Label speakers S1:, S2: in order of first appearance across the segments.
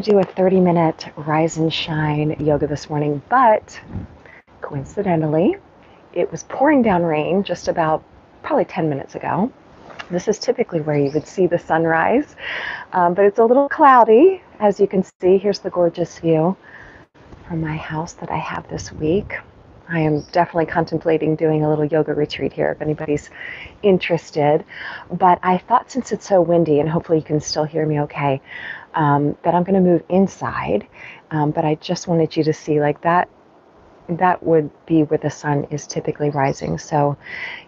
S1: Do a 30-minute rise and shine yoga this morning, but coincidentally, it was pouring down rain just about probably 10 minutes ago. This is typically where you would see the sunrise, but it's a little cloudy. As you can see, here's the gorgeous view from my house that I have this week. I am definitely contemplating doing a little yoga retreat here if anybody's interested. But I thought, since it's so windy, and hopefully you can still hear me okay, that I'm going to move inside. But I just wanted you to see, like, that would be where the sun is typically rising. So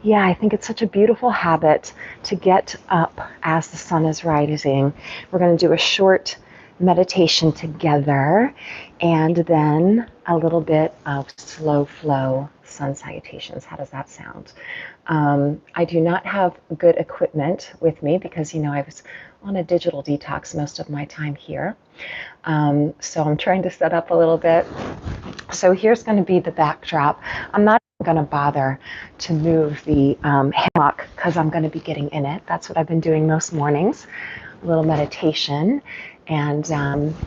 S1: yeah, I think it's such a beautiful habit to get up as the sun is rising. We're going to do a short meditation together, and then a little bit of slow flow sun salutations. How does that sound? I do not have good equipment with me because, I was on a digital detox most of my time here. So I'm trying to set up a little bit. So here's going to be the backdrop. I'm not going to bother to move the hammock because I'm going to be getting in it. That's what I've been doing most mornings, a little meditation and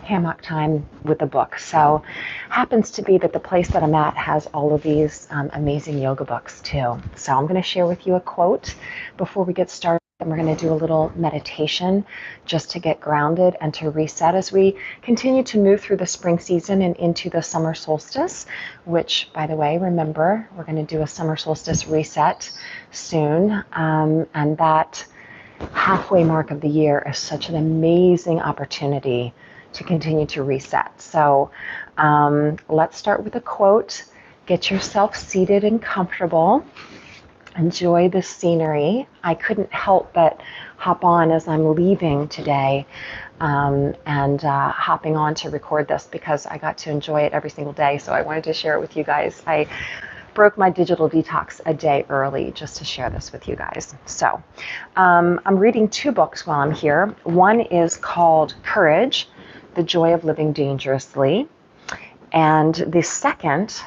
S1: hammock time with a book. So happens to be that the place that I'm at has all of these amazing yoga books too. So I'm going to share with you a quote before we get started. And we're going to do a little meditation just to get grounded and to reset as we continue to move through the spring season and into the summer solstice, which, by the way, remember, we're going to do a summer solstice reset soon. And that halfway mark of the year is such an amazing opportunity to continue to reset. So let's start with a quote. Get yourself seated and comfortable. Enjoy the scenery. I couldn't help but hop on as I'm leaving today and hopping on to record this because I got to enjoy it every single day. So I wanted to share it with you guys. I broke my digital detox a day early just to share this with you guys. So I'm reading two books while I'm here. One is called Courage, The Joy of Living Dangerously. And the second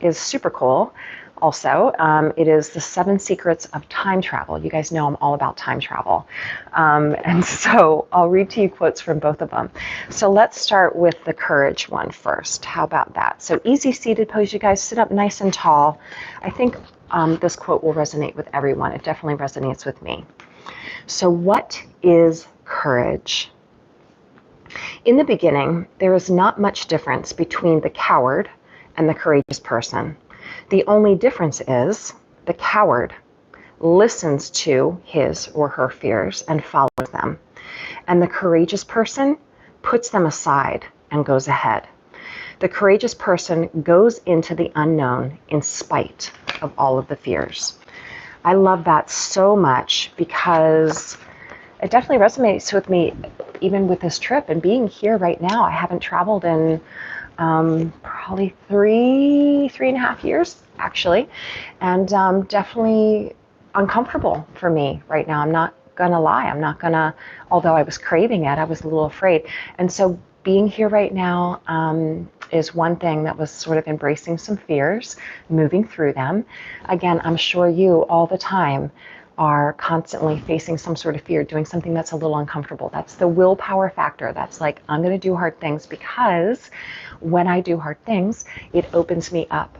S1: is super cool. Also, it is The 7 Secrets of Time Travel. You guys know I'm all about time travel. And so I'll read to you quotes from both of them. So let's start with the courage one first. How about that? So easy seated pose, you guys. Sit up nice and tall. I think this quote will resonate with everyone. It definitely resonates with me. So what is courage? In the beginning, there is not much difference between the coward and the courageous person. The only difference is the coward listens to his or her fears and follows them, and the courageous person puts them aside and goes ahead. The courageous person goes into the unknown in spite of all of the fears. I love that so much because it definitely resonates with me, even with this trip and being here right now. I haven't traveled in probably three and a half years, actually, and definitely uncomfortable for me right now. I'm not gonna lie. Although I was craving it, I was a little afraid. And so being here right now is one thing that was sort of embracing some fears, moving through them. Again, I'm sure you all the time are constantly facing some sort of fear, doing something that's a little uncomfortable. That's the willpower factor. That's like, I'm going to do hard things because when I do hard things, it opens me up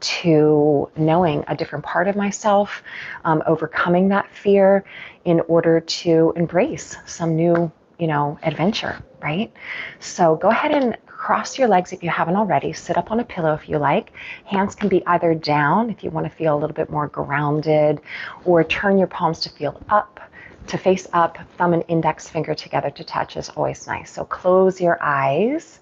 S1: to knowing a different part of myself, overcoming that fear in order to embrace some new, adventure, right? So go ahead and cross your legs if you haven't already. Sit up on a pillow if you like. Hands can be either down if you want to feel a little bit more grounded, or turn your palms to feel up, to face up. Thumb and index finger together to touch is always nice. So close your eyes.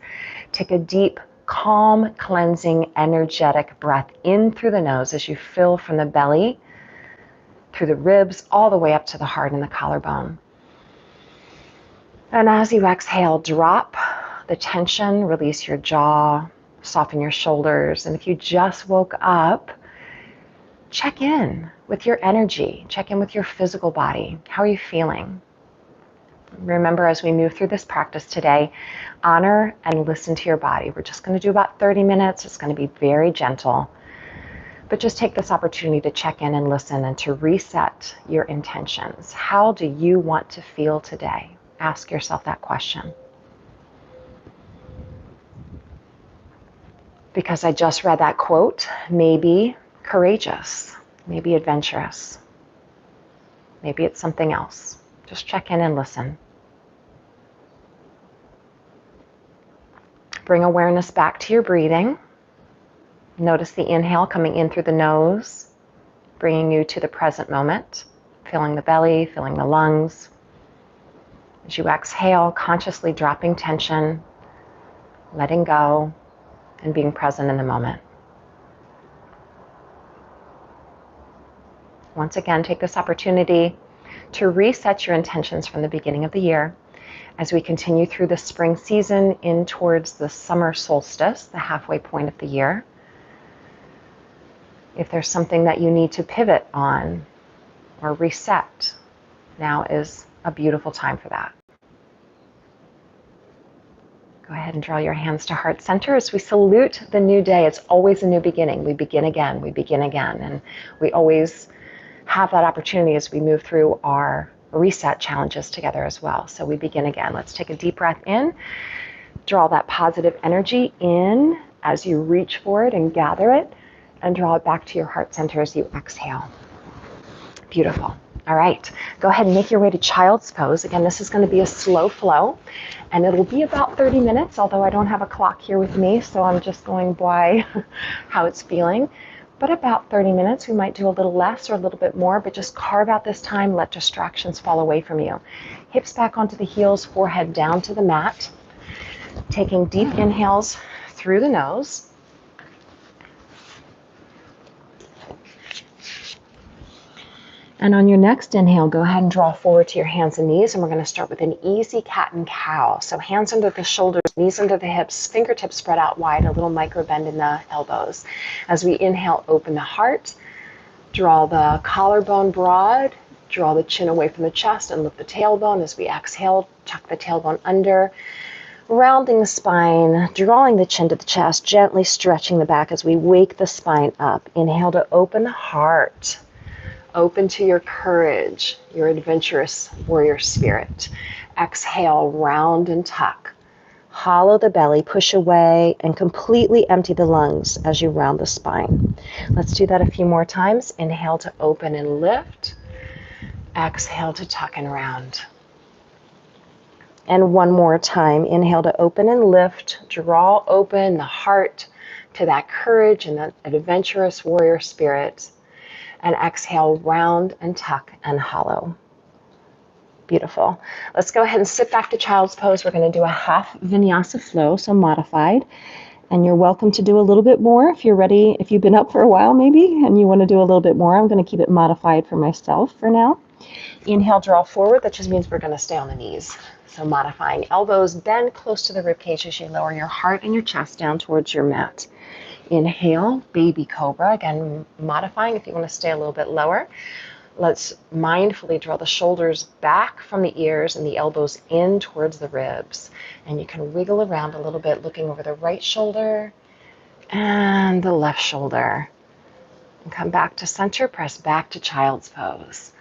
S1: Take a deep, calm, cleansing, energetic breath in through the nose as you fill from the belly, through the ribs, all the way up to the heart and the collarbone. And as you exhale, drop the tension, release your jaw, soften your shoulders. And if you just woke up, check in with your energy, check in with your physical body. How are you feeling? Remember, as we move through this practice today, honor and listen to your body. We're just going to do about 30 minutes. It's going to be very gentle. But just take this opportunity to check in and listen and to reset your intentions. How do you want to feel today? Ask yourself that question. because I just read that quote, maybe courageous, maybe adventurous, maybe it's something else. Just check in and listen. Bring awareness back to your breathing. Notice the inhale coming in through the nose, bringing you to the present moment, filling the belly, filling the lungs. As you exhale, consciously dropping tension, letting go, and being present in the moment. Once again, take this opportunity to reset your intentions from the beginning of the year as we continue through the spring season in towards the summer solstice, the halfway point of the year. If there's something that you need to pivot on or reset, now is a beautiful time for that. Go ahead and draw your hands to heart center as we salute the new day. It's always a new beginning. We begin again, and we always have that opportunity as we move through our reset challenges together as well. So we begin again. Let's take a deep breath in, draw that positive energy in as you reach for it and gather it, and draw it back to your heart center as you exhale. Beautiful. All right, go ahead and make your way to child's pose. Again, this is going to be a slow flow, and it'll be about 30 minutes, although I don't have a clock here with me, so I'm just going by how it's feeling. But about 30 minutes, we might do a little less or a little bit more, but just carve out this time, let distractions fall away from you. Hips back onto the heels, forehead down to the mat. Taking deep inhales through the nose. And on your next inhale, go ahead and draw forward to your hands and knees, and we're going to start with an easy cat and cow. So hands under the shoulders, knees under the hips, fingertips spread out wide, a little micro bend in the elbows. As we inhale, open the heart, draw the collarbone broad, draw the chin away from the chest, and lift the tailbone. As we exhale, tuck the tailbone under, rounding the spine, drawing the chin to the chest, gently stretching the back as we wake the spine up. Inhale to open the heart. Open to your courage, your adventurous warrior spirit. Exhale, round and tuck. Hollow the belly, push away, and completely empty the lungs as you round the spine. Let's do that a few more times. Inhale to open and lift. Exhale to tuck and round. And one more time. Inhale to open and lift. Draw open the heart to that courage and that adventurous warrior spirit. And exhale, round and tuck and hollow. Beautiful. Let's go ahead and sit back to child's pose. We're going to do a half vinyasa flow, so modified. And you're welcome to do a little bit more if you're ready, if you've been up for a while maybe, and you want to do a little bit more. I'm going to keep it modified for myself for now. Inhale, draw forward. That just means we're going to stay on the knees. So modifying elbows, bend close to the ribcage as you lower your heart and your chest down towards your mat. Inhale, baby cobra. Again, modifying if you want to stay a little bit lower. Let's mindfully draw the shoulders back from the ears and the elbows in towards the ribs. And you can wiggle around a little bit, looking over the right shoulder and the left shoulder. And come back to center, press back to child's pose.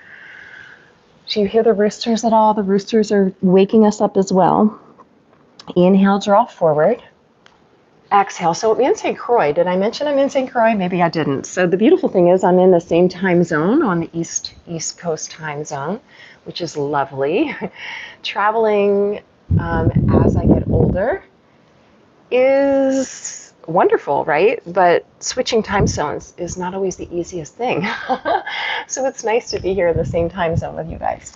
S1: Do you hear the roosters at all? The roosters are waking us up as well. Inhale, draw forward. Exhale. So I'm in St. Croix. Did I mention I'm in St. Croix? Maybe I didn't. So the beautiful thing is I'm in the same time zone, on the East Coast time zone, which is lovely. Traveling as I get older is wonderful, right? But switching time zones is not always the easiest thing. So it's nice to be here in the same time zone with you guys.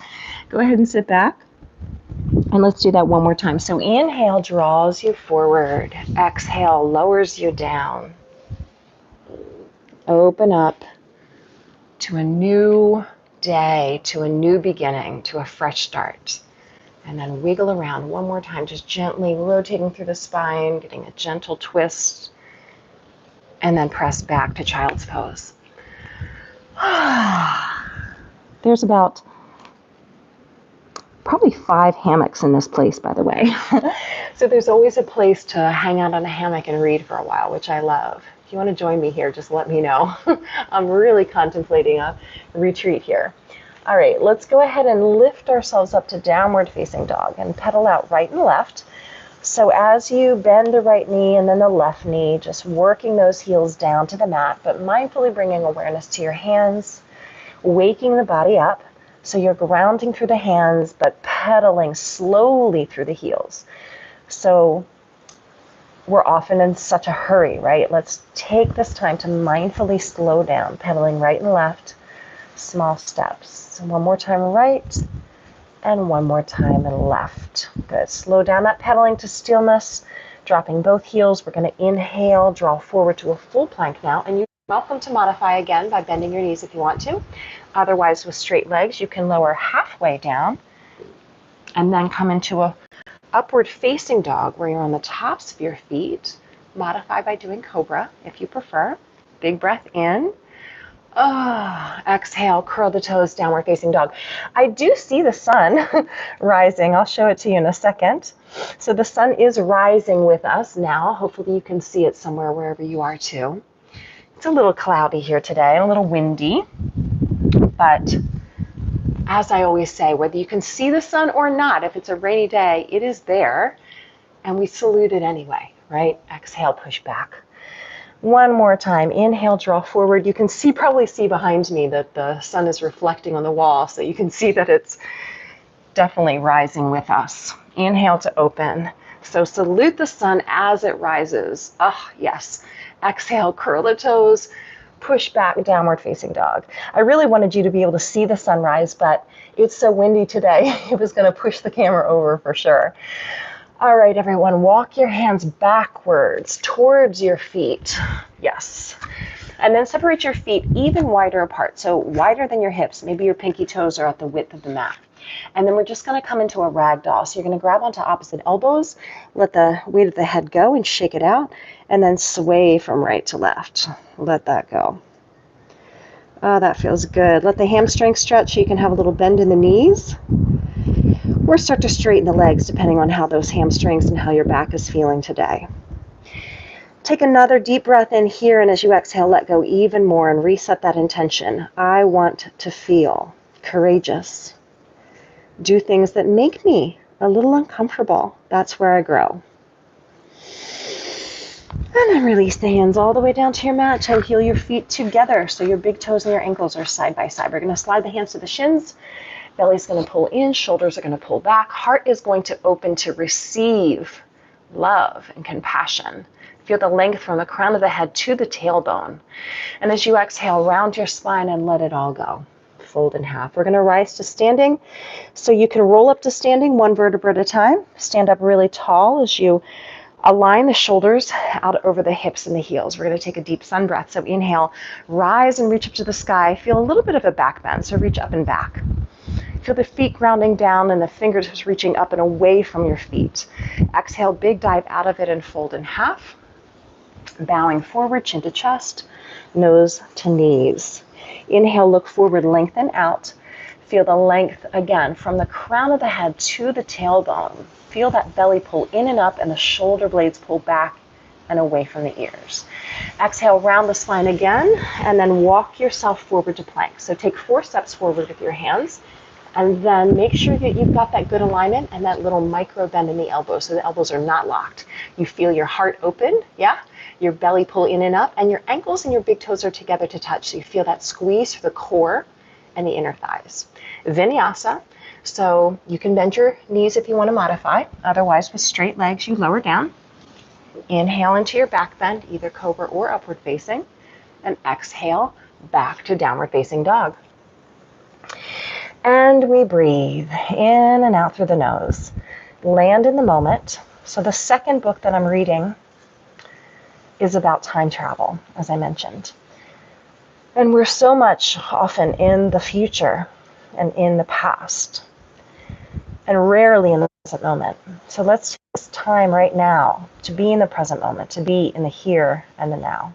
S1: Go ahead and sit back. And let's do that one more time. So inhale draws you forward. Exhale lowers you down. Open up to a new day, to a new beginning, to a fresh start. And then wiggle around one more time, just gently rotating through the spine, getting a gentle twist. And then press back to child's pose. There's about probably 5 hammocks in this place, by the way. So there's always a place to hang out on a hammock and read for a while, which I love. If you want to join me here, just let me know. I'm really contemplating a retreat here. All right, let's go ahead and lift ourselves up to downward facing dog and pedal out right and left. So as you bend the right knee and then the left knee, just working those heels down to the mat, but mindfully bringing awareness to your hands, waking the body up. So you're grounding through the hands, but pedaling slowly through the heels. So we're often in such a hurry, right? Let's take this time to mindfully slow down, pedaling right and left, small steps. So one more time right, and one more time and left. Good. Slow down that pedaling to stillness, dropping both heels. We're going to inhale, draw forward to a full plank now, and you're welcome to modify again by bending your knees if you want to. Otherwise, with straight legs, you can lower halfway down and then come into a upward facing dog where you're on the tops of your feet. Modify by doing cobra if you prefer. Big breath in. Exhale, curl the toes, downward facing dog. I do see the sun rising. I'll show it to you in a second. So the sun is rising with us now. Hopefully you can see it somewhere wherever you are too. It's a little cloudy here today, a little windy, but as I always say, whether you can see the sun or not, if it's a rainy day, it is there, and we salute it anyway, right? Exhale, push back. One more time. Inhale, draw forward. You can probably see behind me that the sun is reflecting on the wall, so you can see that it's definitely rising with us. Inhale to open. So salute the sun as it rises. Yes. Exhale, curl the toes, push back, downward facing dog. I really wanted you to be able to see the sunrise, but it's so windy today, it was going to push the camera over for sure. All right, everyone, walk your hands backwards towards your feet. Yes. And then separate your feet even wider apart, so wider than your hips. Maybe your pinky toes are at the width of the mat. And then we're just going to come into a ragdoll. So you're going to grab onto opposite elbows, let the weight of the head go and shake it out, and then sway from right to left. Let that go. Oh, that feels good. Let the hamstrings stretch so you can have a little bend in the knees. Or start to straighten the legs depending on how those hamstrings and how your back is feeling today. Take another deep breath in here, and as you exhale, let go even more and reset that intention. I want to feel courageous. Do things that make me a little uncomfortable. That's where I grow. And then release the hands all the way down to your mat and heel your feet together so your big toes and your ankles are side by side. We're going to slide the hands to the shins. Belly's going to pull in, shoulders are going to pull back. Heart is going to open to receive love and compassion. Feel the length from the crown of the head to the tailbone. And as you exhale, round your spine and let it all go. Fold in half. We're going to rise to standing. So you can roll up to standing one vertebra at a time. Stand up really tall as you align the shoulders out over the hips and the heels. We're going to take a deep sun breath. So inhale, rise and reach up to the sky. Feel a little bit of a back bend, so reach up and back. Feel the feet grounding down and the fingers reaching up and away from your feet. Exhale, big dive out of it and fold in half. Bowing forward, chin to chest, nose to knees. Inhale, look forward, lengthen out. Feel the length again from the crown of the head to the tailbone. Feel that belly pull in and up and the shoulder blades pull back and away from the ears. Exhale, round the spine again, and then walk yourself forward to plank. So take 4 steps forward with your hands, and then make sure that you've got that good alignment and that little micro bend in the elbows so the elbows are not locked. You feel your heart open, yeah? Your belly pull in and up, and your ankles and your big toes are together to touch. So you feel that squeeze for the core and the inner thighs. Vinyasa. So you can bend your knees if you want to modify. Otherwise, with straight legs, you lower down. Inhale into your back bend, either cobra or upward facing. And exhale back to downward facing dog. And we breathe in and out through the nose. Land in the moment. So the second book that I'm reading is about time travel, as I mentioned. And we're so much often in the future and in the past, and rarely in the present moment. So let's take this time right now to be in the present moment, to be in the here and the now.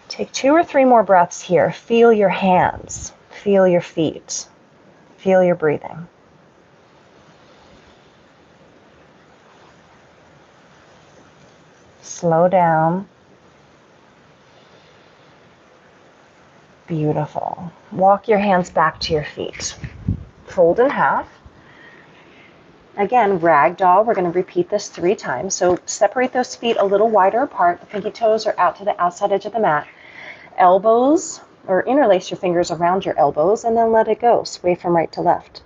S1: Take 2 or 3 more breaths here. Feel your hands, feel your feet, feel your breathing. Slow down. Beautiful. Walk your hands back to your feet. Fold in half. Again, ragdoll, we're going to repeat this 3 times. So separate those feet a little wider apart. The pinky toes are out to the outside edge of the mat. Elbows, or interlace your fingers around your elbows, and then let it go. Sway from right to left.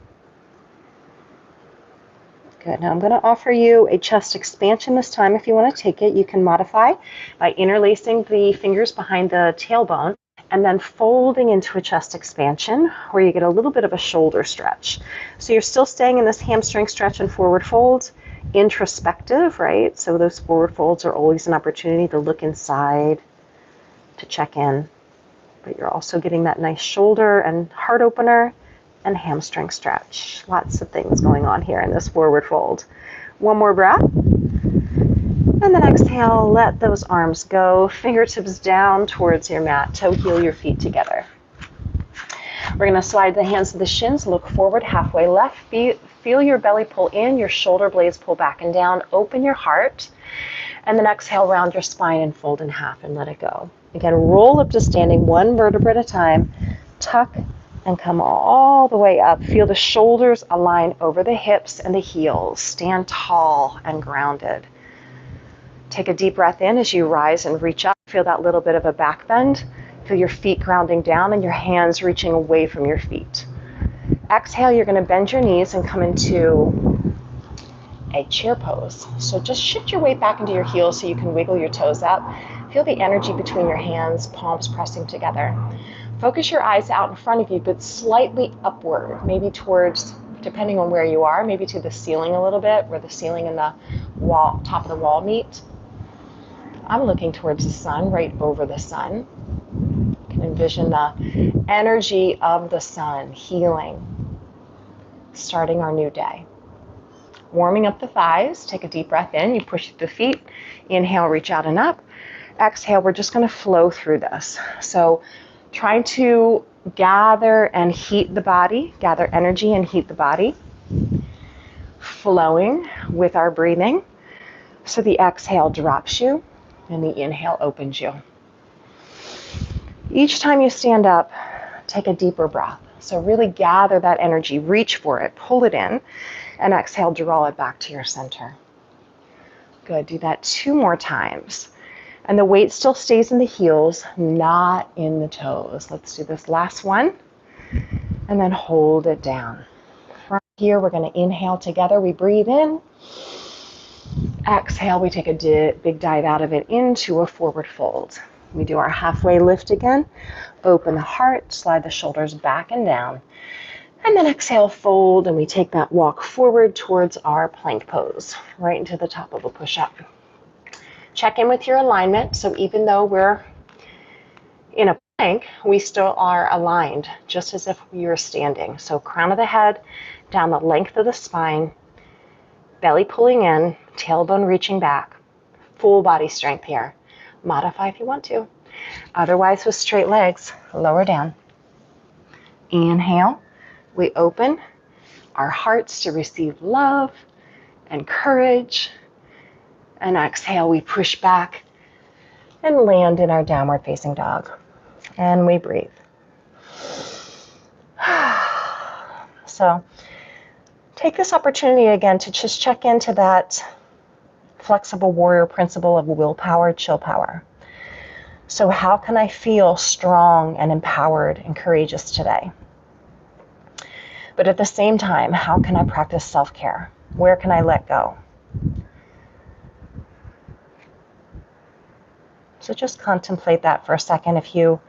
S1: Good. Now I'm going to offer you a chest expansion this time. If you want to take it, you can modify by interlacing the fingers behind the tailbone and then folding into a chest expansion where you get a little bit of a shoulder stretch. So you're still staying in this hamstring stretch and forward folds, introspective, right? So those forward folds are always an opportunity to look inside, to check in. But you're also getting that nice shoulder and heart opener and hamstring stretch. Lots of things going on here in this forward fold. One more breath. And then exhale, let those arms go. Fingertips down towards your mat. Toe heel your feet together. We're going to slide the hands to the shins. Look forward, halfway left. Feel your belly pull in, your shoulder blades pull back and down. Open your heart. And then exhale, round your spine and fold in half and let it go. Again, roll up to standing, one vertebra at a time. Tuck and come all the way up. Feel the shoulders align over the hips and the heels. Stand tall and grounded. Take a deep breath in as you rise and reach up. Feel that little bit of a back bend. Feel your feet grounding down and your hands reaching away from your feet. Exhale, you're going to bend your knees and come into a chair pose. So just shift your weight back into your heels so you can wiggle your toes up. Feel the energy between your hands, palms pressing together. Focus your eyes out in front of you, but slightly upward, maybe towards, depending on where you are, maybe to the ceiling a little bit, where the ceiling and the wall, top of the wall meet. I'm looking towards the sun, right over the sun. You can envision the energy of the sun healing, starting our new day. Warming up the thighs, take a deep breath in, you push the feet, inhale, reach out and up. Exhale, we're just going to flow through this. So trying to gather and heat the body, gather energy and heat the body, flowing with our breathing. So the exhale drops you and the inhale opens you. Each time you stand up, take a deeper breath. So really gather that energy, reach for it, pull it in, and exhale, draw it back to your center. Good, do that 2 more times. And the weight still stays in the heels, not in the toes. Let's do this last one, and then hold it down. From here, we're going to inhale together. We breathe in. Exhale, we take a big dive out of it into a forward fold. We do our halfway lift again. Open the heart, slide the shoulders back and down. And then exhale, fold, and we take that walk forward towards our plank pose, right into the top of a push-up. Check in with your alignment. So even though we're in a plank, we still are aligned, just as if we were standing. So crown of the head, down the length of the spine, belly pulling in, tailbone reaching back. Full body strength here. Modify if you want to. Otherwise, with straight legs, lower down. Inhale, we open our hearts to receive love and courage. And exhale, we push back and land in our downward facing dog. And we breathe. So take this opportunity again to just check into that flexible warrior principle of willpower, chill power. So how can I feel strong and empowered and courageous today? But at the same time, how can I practice self-care? Where can I let go? So just contemplate that for a second. If you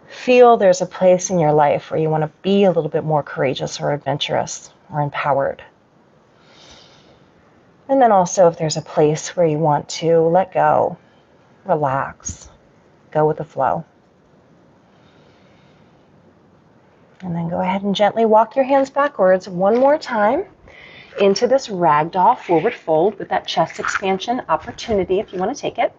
S1: feel there's a place in your life where you want to be a little bit more courageous or adventurous or empowered. And then also if there's a place where you want to let go, relax, go with the flow. And then go ahead and gently walk your hands backwards one more time into this ragdoll forward fold with that chest expansion opportunity if you want to take it.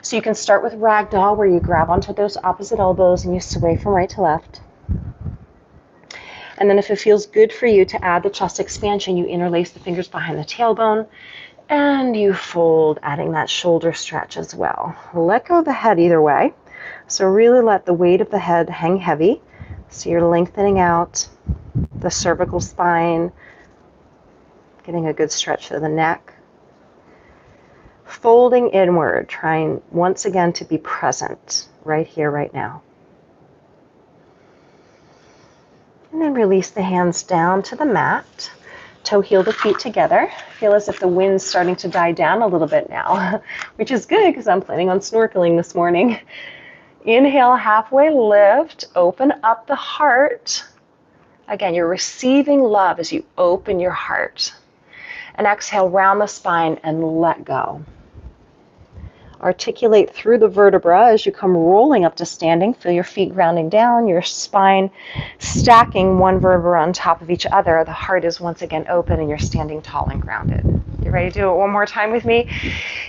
S1: So you can start with ragdoll where you grab onto those opposite elbows and you sway from right to left. And then if it feels good for you to add the chest expansion, you interlace the fingers behind the tailbone and you fold, adding that shoulder stretch as well. Let go of the head either way. So really let the weight of the head hang heavy. So you're lengthening out the cervical spine, Getting a good stretch through the neck. Folding inward, trying once again to be present right here, right now. And then release the hands down to the mat. Toe heel the feet together. Feel as if the wind's starting to die down a little bit now, which is good because I'm planning on snorkeling this morning. Inhale, halfway lift, open up the heart. Again, you're receiving love as you open your heart. And exhale, round the spine and let go. Articulate through the vertebra as you come rolling up to standing. Feel your feet grounding down, your spine stacking one vertebra on top of each other. The heart is once again open and you're standing tall and grounded. You ready to do it one more time with me?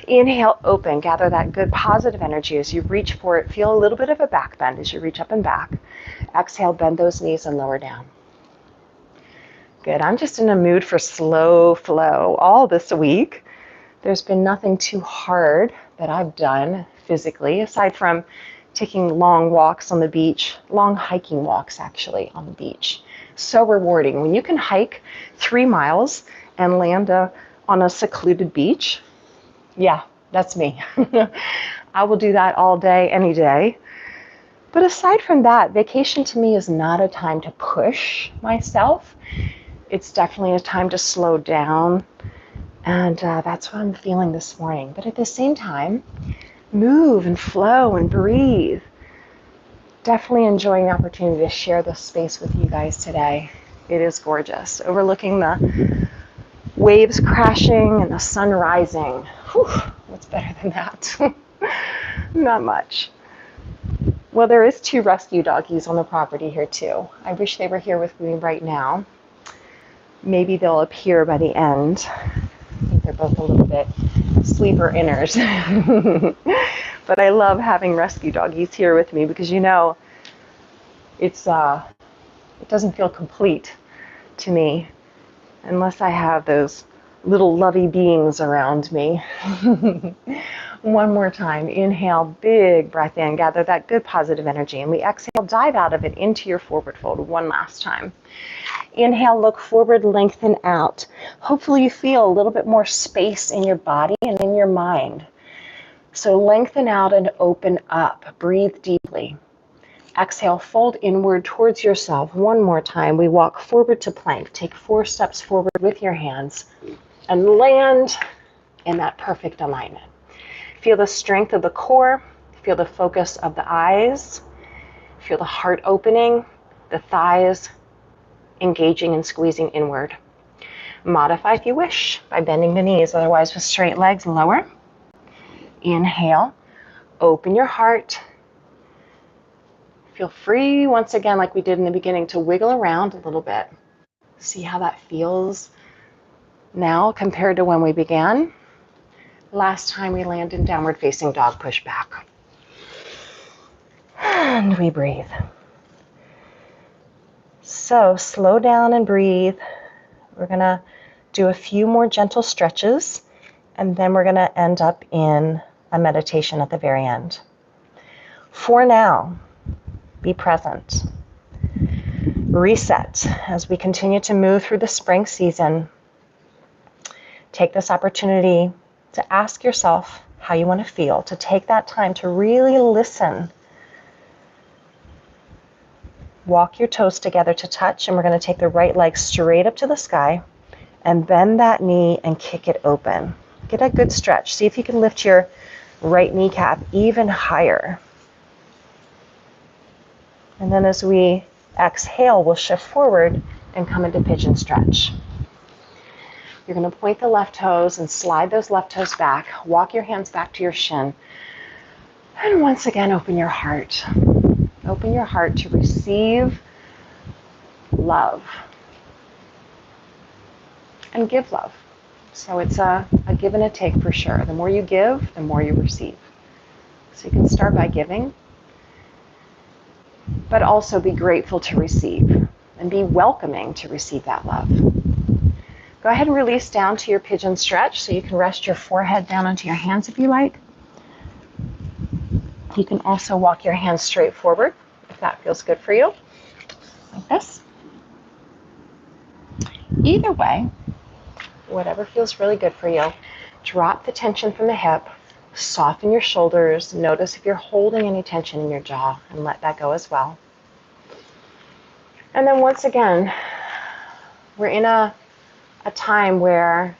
S1: Inhale, open. Gather that good positive energy as you reach for it. Feel a little bit of a back bend as you reach up and back. Exhale, bend those knees and lower down. Good. I'm just in a mood for slow flow all this week. There's been nothing too hard that I've done physically, aside from taking long walks on the beach, long hiking walks actually on the beach. So rewarding. When you can hike 3 miles and land on a secluded beach, yeah, that's me. I will do that all day, any day. But aside from that, vacation to me is not a time to push myself. It's definitely a time to slow down. And that's what I'm feeling this morning. But at the same time, move and flow and breathe. Definitely enjoying the opportunity to share this space with you guys today. It is gorgeous. Overlooking the waves crashing and the sun rising. Whew, what's better than that? Not much. Well, there is 2 rescue doggies on the property here too. I wish they were here with me right now. Maybe they'll appear by the end. I think they're both a little bit sleeper inners. But I love having rescue doggies here with me because, you know, it doesn't feel complete to me unless I have those little lovey beings around me. One more time. Inhale, big breath in. Gather that good positive energy. And we exhale, dive out of it into your forward fold one last time. Inhale, look forward, lengthen out. Hopefully you feel a little bit more space in your body and in your mind. So lengthen out and open up. Breathe deeply. Exhale, fold inward towards yourself. One more time. We walk forward to plank. Take 4 steps forward with your hands and land in that perfect alignment. Feel the strength of the core. Feel the focus of the eyes. Feel the heart opening, the thighs engaging and squeezing inward. Modify if you wish by bending the knees, otherwise with straight legs, lower. Inhale, open your heart. Feel free once again, like we did in the beginning, to wiggle around a little bit. See how that feels now compared to when we began. Last time we landed in downward facing dog, push back. And we breathe. So slow down and breathe. We're going to do a few more gentle stretches, and then we're going to end up in a meditation at the very end. For now, be present. Reset as we continue to move through the spring season. Take this opportunity to ask yourself how you want to feel, to take that time to really listen. Walk your toes together to touch, and we're going to take the right leg straight up to the sky and bend that knee and kick it open. Get a good stretch. See if you can lift your right kneecap even higher. And then as we exhale, we'll shift forward and come into pigeon stretch. You're going to point the left toes and slide those left toes back. Walk your hands back to your shin. And once again, open your heart. Open your heart to receive love and give love. So it's a give and a take for sure. The more you give, the more you receive. So you can start by giving, but also be grateful to receive and be welcoming to receive that love. Go ahead and release down to your pigeon stretch, so you can rest your forehead down onto your hands if you like. You can also walk your hands straight forward if that feels good for you, like this. Either way, whatever feels really good for you. Drop the tension from the hip, soften your shoulders. Notice if you're holding any tension in your jaw and let that go as well. And then once again, we're in a time where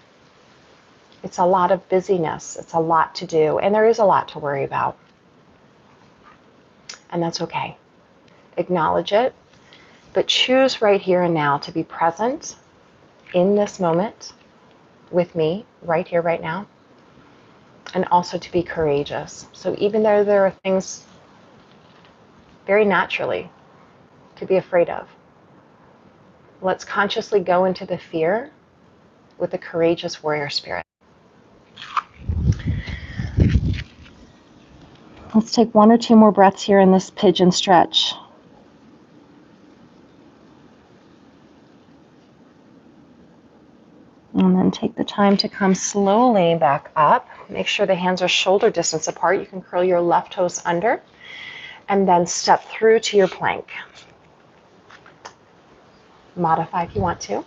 S1: it's a lot of busyness. It's a lot to do, and there is a lot to worry about. And that's okay. Acknowledge it, but choose right here and now to be present in this moment with me, right here, right now, and also to be courageous. So even though there are things very naturally to be afraid of, let's consciously go into the fear with a courageous warrior spirit. Let's take 1 or 2 more breaths here in this pigeon stretch. And then take the time to come slowly back up. Make sure the hands are shoulder distance apart. You can curl your left toes under and then step through to your plank. Modify if you want to.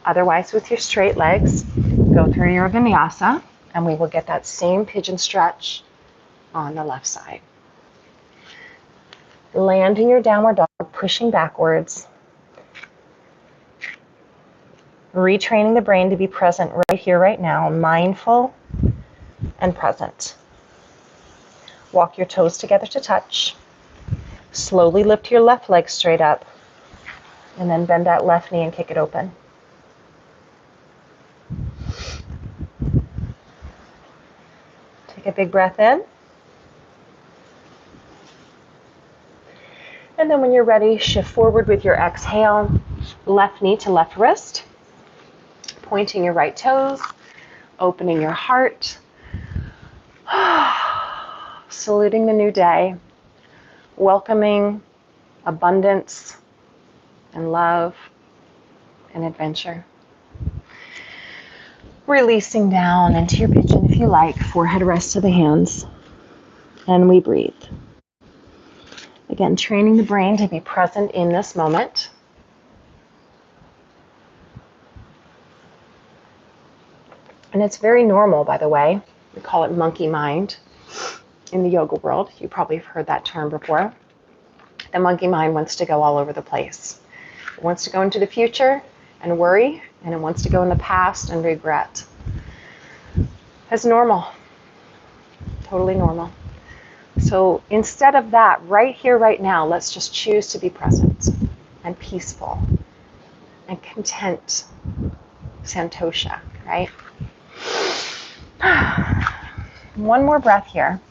S1: Otherwise, with your straight legs, go through your Vinyasa, and we will get that same pigeon stretch on the left side. Land in your downward dog, pushing backwards. Retraining the brain to be present right here, right now, mindful and present. Walk your toes together to touch. Slowly lift your left leg straight up, and then bend that left knee and kick it open. Take a big breath in. And then when you're ready, shift forward with your exhale, left knee to left wrist, pointing your right toes, opening your heart, saluting the new day, welcoming abundance and love and adventure. Releasing down into your pigeon if you like, forehead rests to the hands, and we breathe. Again, training the brain to be present in this moment. And it's very normal, by the way. We call it monkey mind in the yoga world. You probably have heard that term before. The monkey mind wants to go all over the place. It wants to go into the future and worry, and it wants to go in the past and regret. It's normal. Totally normal. So instead of that, right here, right now, let's just choose to be present and peaceful and content. Santosha, right? One more breath here.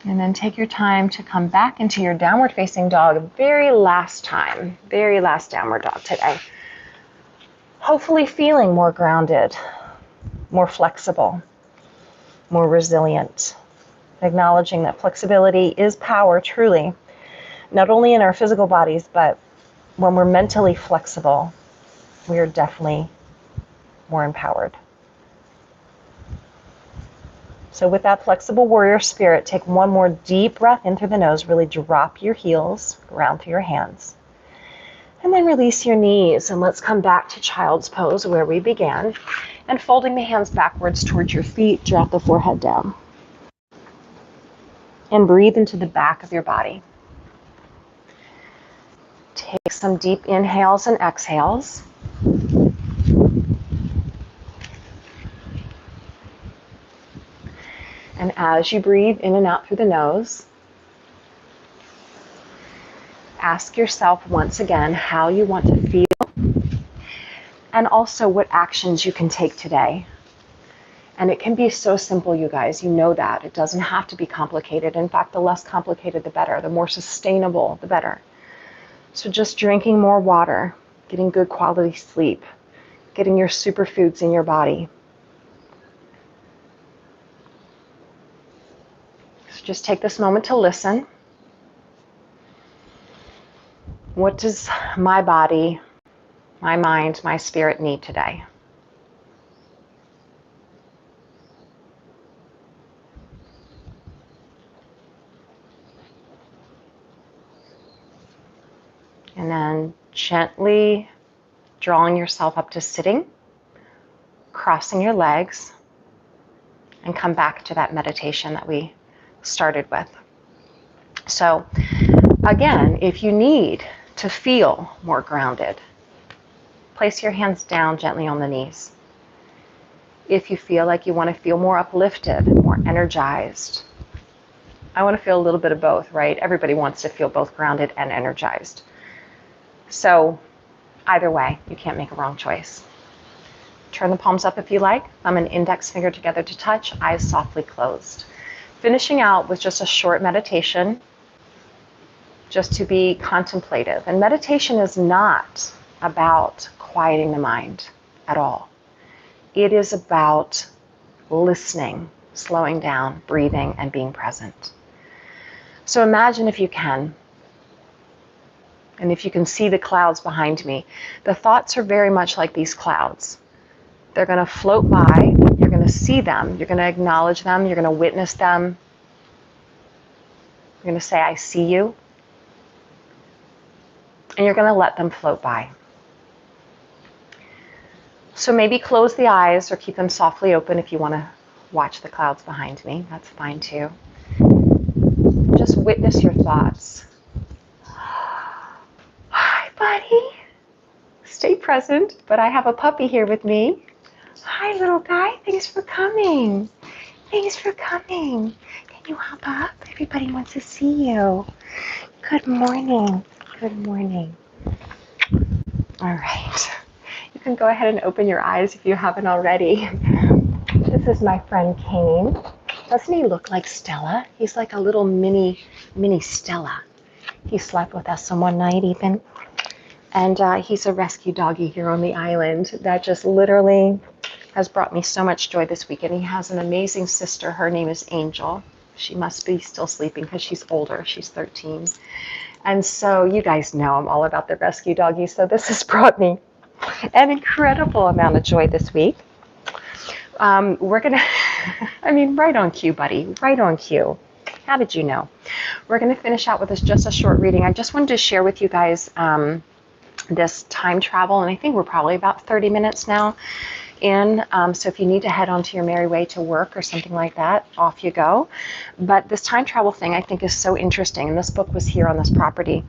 S1: And then take your time to come back into your downward facing dog, very last time, very last downward dog today. Hopefully feeling more grounded, more flexible, more resilient. Acknowledging that flexibility is power, truly, not only in our physical bodies, but when we're mentally flexible, we are definitely more empowered. So with that flexible warrior spirit, take one more deep breath in through the nose. Really drop your heels, ground through your hands. And then release your knees, and let's come back to child's pose where we began. And folding the hands backwards towards your feet, drop the forehead down. And breathe into the back of your body. Take some deep inhales and exhales. And as you breathe in and out through the nose, ask yourself once again how you want to feel and also what actions you can take today. And it can be so simple, you guys. You know that. It doesn't have to be complicated. In fact, the less complicated, the better. The more sustainable, the better. So just drinking more water, getting good quality sleep, getting your superfoods in your body. So just take this moment to listen. What does my body, my mind, my spirit need today? and then gently drawing yourself up to sitting, crossing your legs, and come back to that meditation that we started with. So again, if you need to feel more grounded, place your hands down gently on the knees. If you feel like you want to feel more uplifted, more energized, I want to feel a little bit of both, right? Everybody wants to feel both grounded and energized. So either way, you can't make a wrong choice. Turn the palms up if you like, thumb and index finger together to touch, eyes softly closed. Finishing out with just a short meditation, just to be contemplative. And meditation is not about quieting the mind at all. It is about listening, slowing down, breathing, and being present. So imagine if you can, and if you can see the clouds behind me, the thoughts are very much like these clouds. They're going to float by, you're going to see them, you're going to acknowledge them, you're going to witness them. You're going to say, I see you. And you're going to let them float by. So maybe close the eyes or keep them softly open if you want to watch the clouds behind me. That's fine too. Just witness your thoughts. Hi, buddy. Stay present, but I have a puppy here with me. Hi, little guy. Thanks for coming. Thanks for coming. Can you hop up? Everybody wants to see you. Good morning. Good morning. All right. You can go ahead and open your eyes if you haven't already. This is my friend Kane. Doesn't he look like Stella? He's like a little mini Stella. He slept with us one night even. And he's a rescue doggy here on the island that just literally has brought me so much joy this week. And he has an amazing sister. Her name is Angel. She must be still sleeping because she's older. She's 13. And so you guys know I'm all about the rescue doggies. So this has brought me an incredible amount of joy this week. We're going to, I mean, right on cue, buddy. Right on cue. How did you know? We're going to finish out with just a short reading. I just wanted to share with you guys this time travel. And I think we're probably about 30 minutes now in. So if you need to head on to your merry way to work or something like that, off you go. But this time travel thing I think is so interesting. And this book was here on this property,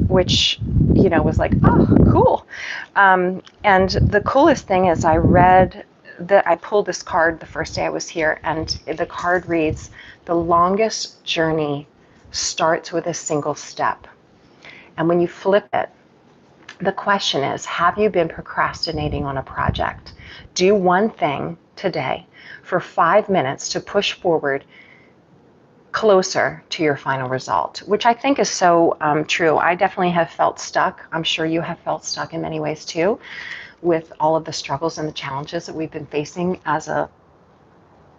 S1: which, you know, was like, oh, cool. And the coolest thing is I pulled this card the first day I was here, and the card reads, the longest journey starts with a single step. And when you flip it, the question is, have you been procrastinating on a project? Do one thing today for 5 minutes to push forward closer to your final result, which I think is so true. I definitely have felt stuck. I'm sure you have felt stuck in many ways too, with all of the struggles and the challenges that we've been facing as a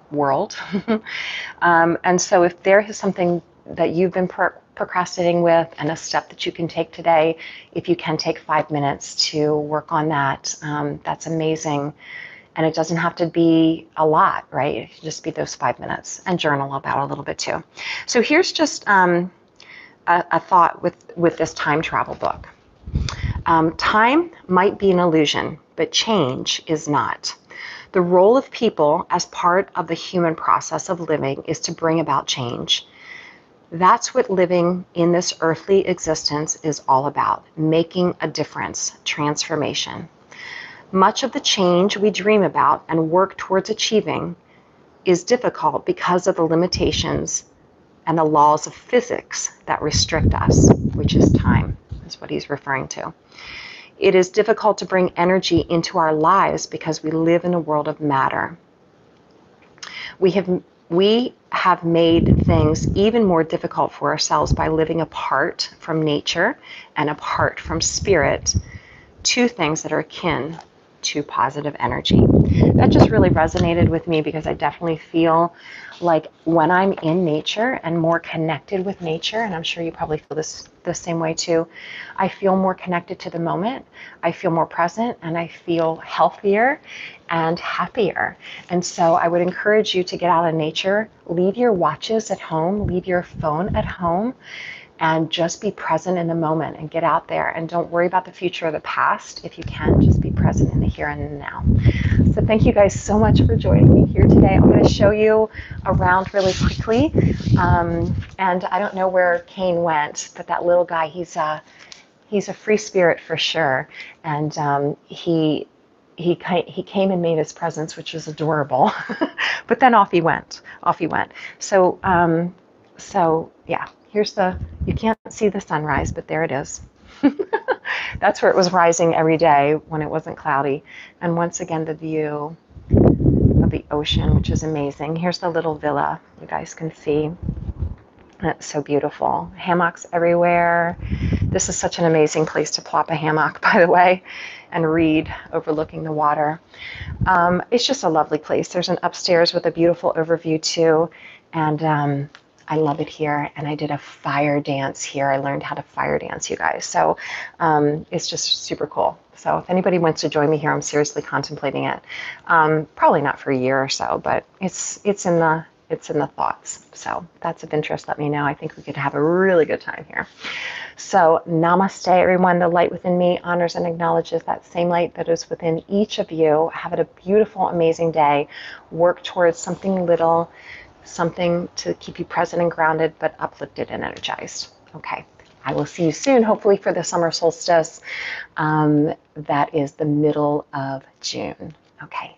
S1: world. And so if there is something that you've been procrastinating with and a step that you can take today, if you can take 5 minutes to work on that, that's amazing. And it doesn't have to be a lot, right? It can just be those 5 minutes, and journal about it a little bit too. So here's just a thought with this time travel book. Time might be an illusion, but change is not. The role of people as part of the human process of living is to bring about change. That's what living in this earthly existence is all about, making a difference, transformation. Much of the change we dream about and work towards achieving is difficult because of the limitations and the laws of physics that restrict us, which is time, is what he's referring to. It is difficult to bring energy into our lives because we live in a world of matter. We have made things even more difficult for ourselves by living apart from nature and apart from spirit, two things that are akin to positive energy. That just really resonated with me because I definitely feel like when I'm in nature and more connected with nature, and I'm sure you probably feel this the same way too, I feel more connected to the moment, I feel more present, and I feel healthier and happier. And so I would encourage you to get out in nature, leave your watches at home, leave your phone at home, and just be present in the moment and get out there and don't worry about the future or the past. If you can, just be present in the here and the now. So thank you guys so much for joining me here today. I'm going to show you around really quickly. And I don't know where Kane went, but that little guy, he's a free spirit for sure. And he came and made his presence, which was adorable. But then off he went. So yeah, you can't see the sunrise, but there it is. That's where it was rising every day when it wasn't cloudy. And once again, the view of the ocean, which is amazing. Here's the little villa you guys can see. It's so beautiful. Hammocks everywhere. This is such an amazing place to plop a hammock, by the way, and read overlooking the water. It's just a lovely place. There's an upstairs with a beautiful overview too, and I love it here. And I did a fire dance here. I learned how to fire dance, you guys. So it's just super cool. So if anybody wants to join me here, I'm seriously contemplating it. Probably not for a year or so, but it's in the thoughts. So if that's of interest, let me know. I think we could have a really good time here. So namaste, everyone. The light within me honors and acknowledges that same light that is within each of you. Have a beautiful, amazing day. Work towards something little, something to keep you present and grounded, but uplifted and energized. Okay. I will see you soon, hopefully for the summer solstice. That is the middle of June. Okay.